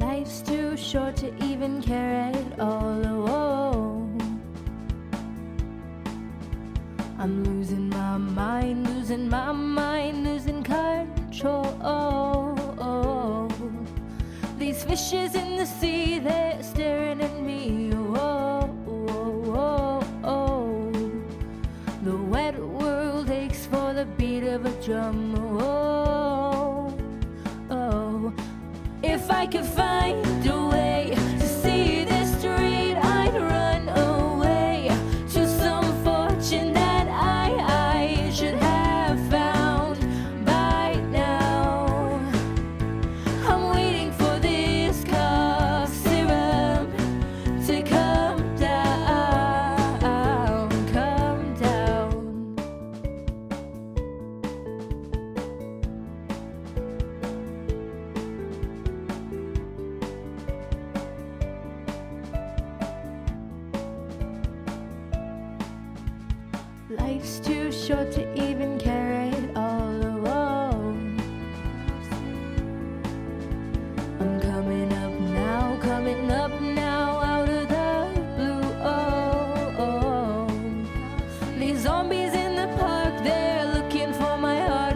Life's too short to even care at all. Oh, I'm losing my mind, losing my mind, losing control. These fishes in the sea, they're staring at me. The wet world aches for the beat of a drum. If I could find a way to see this street, I'd run away to some fortune that I should have found by now. I'm waiting for this cough syrup to come down, come down. Life's too short to even care at all. I'm coming up now, out of the blue. These zombies in the park, they're looking for my heart.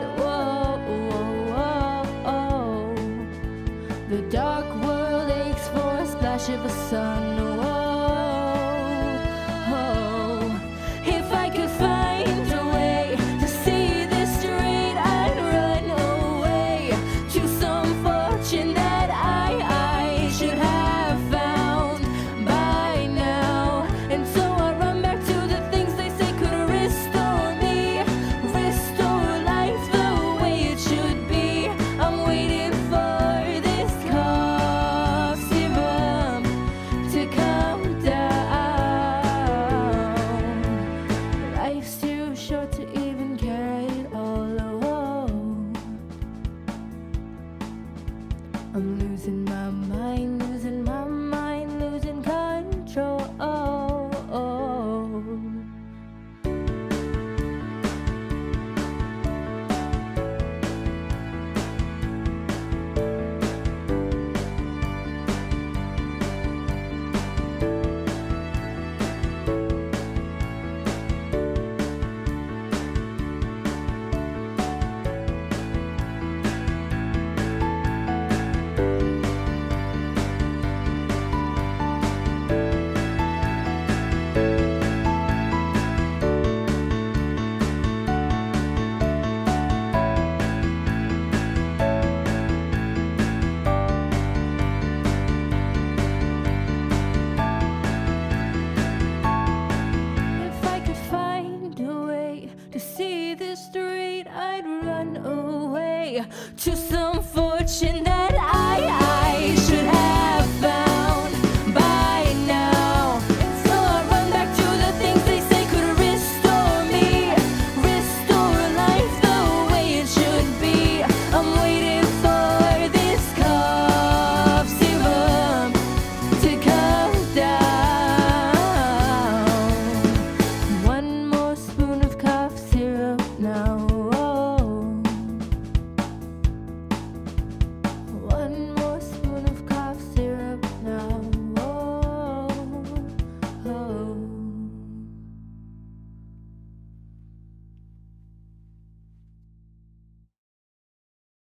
The dark world aches for a splash of a sun. If I could find a way to see this street, I'd run away to some fortune that I should have found by now. And so I run back to the things they say could restore me, restore life the way it should be. I'm waiting for this cough syrup to come down. Life's too short to even care at all. I'm losing my mind,